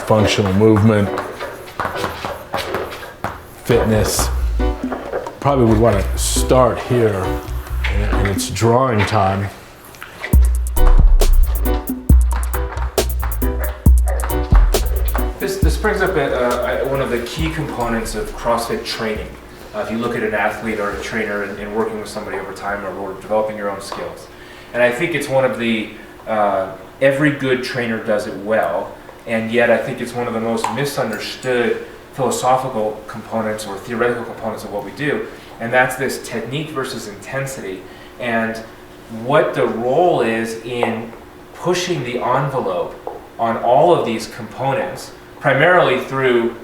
functional movement, fitness. Probably would want to start here, and it's drawing time. This brings up one of the key components of CrossFit training. If you look at an athlete or a trainer and working with somebody over time or developing your own skills. And I think it's one of the, every good trainer does it well, and yet I think it's one of the most misunderstood philosophical components or theoretical components of what we do, and that's this technique versus intensity, and what the role is in pushing the envelope on all of these components, primarily through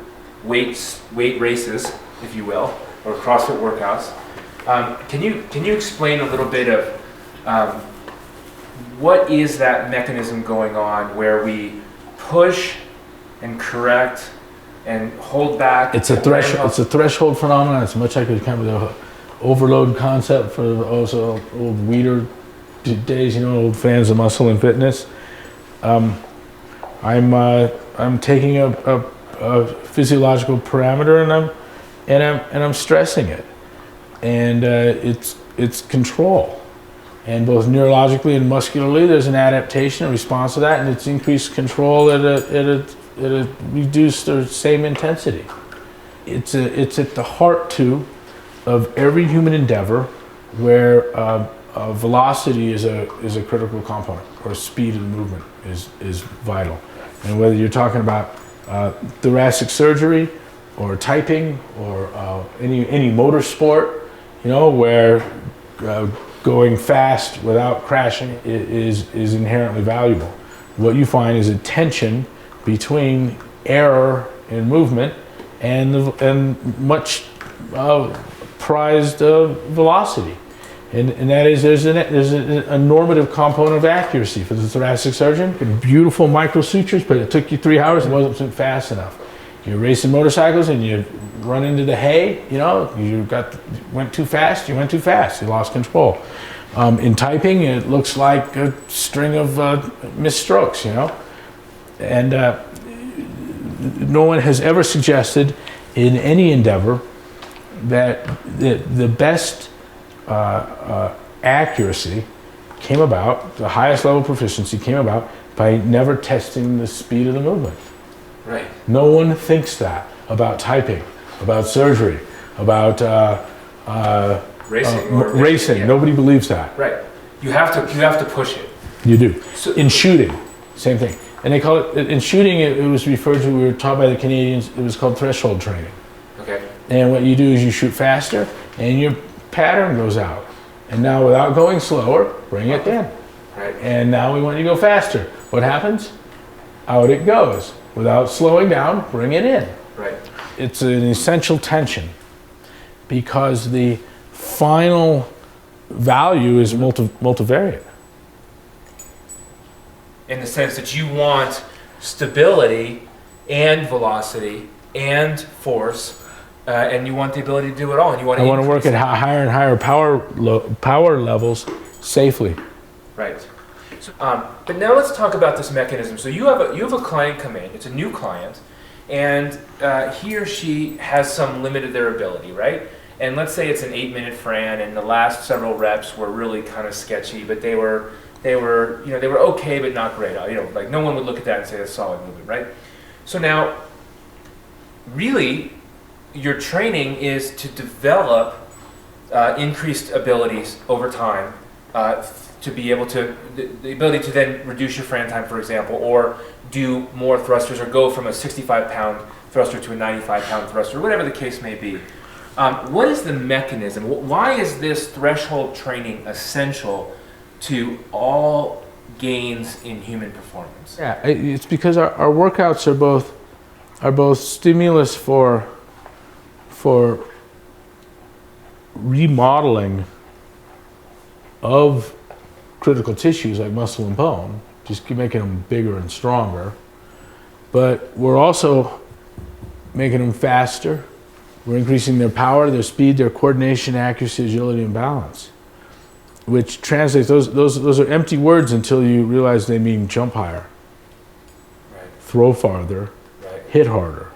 weight races, if you will, or CrossFit workouts. Can you explain a little bit of what is that mechanism going on where we push and correct and hold back? It's a threshold phenomenon. It's much like a kind of the overload concept for also old Weider days, old fans of muscle and fitness. I'm taking a physiological parameter and I'm stressing it, and it's control, and both neurologically and muscularly there's an adaptation, a response to that, and it's increased control at a reduced or same intensity. It's at the heart too of every human endeavor where velocity is a critical component, or speed of the movement is vital. And whether you're talking about thoracic surgery or typing or any motor sport, where going fast without crashing is inherently valuable. What you find is a tension between error in movement and much prized velocity. And that is, there's a normative component of accuracy for the thoracic surgeon. Beautiful micro sutures, but it took you 3 hours and wasn't fast enough. You're racing motorcycles and you run into the hay, you went too fast, you lost control. In typing, it looks like a string of missed strokes, And no one has ever suggested in any endeavor that the best accuracy came about, the highest level of proficiency came about by never testing the speed of the movement. Right. No one thinks that about typing, about surgery, about racing. Yeah. Nobody believes that. Right. You have to push it. You do. So, in shooting, same thing. And they call it, in shooting, it was referred to, we were taught by the Canadians, it was called threshold training. Okay. And what you do is you shoot faster and your pattern goes out. And now without going slower, bring it in. Right. And now we want you to go faster. What happens? Out it goes. Without slowing down, bring it in. Right. It's an essential tension because the final value is multivariate. In the sense that you want stability and velocity and force, and you want the ability to do it all, and you want. I want to work at higher and higher power levels safely. Right. So, but now let's talk about this mechanism. So you have a client come in. It's a new client, and he or she has some limited their ability, right? And let's say it's an 8-minute Fran, and the last several reps were really kind of sketchy, but they were okay, but not great. Like no one would look at that and say that's solid movement, right? So now, really, your training is to develop increased abilities over time to be able to, the ability to then reduce your Fran time, for example, or do more thrusters, or go from a 65-pound thruster to a 95-pound thruster, whatever the case may be. What is the mechanism? Why is this threshold training essential to all gains in human performance? Yeah, it's because our workouts are both stimulus for remodeling of critical tissues like muscle and bone, just making them bigger and stronger. But we're also making them faster. We're increasing their power, their speed, their coordination, accuracy, agility, and balance. Which translates, those are empty words until you realize they mean jump higher, Right. throw farther, hit harder.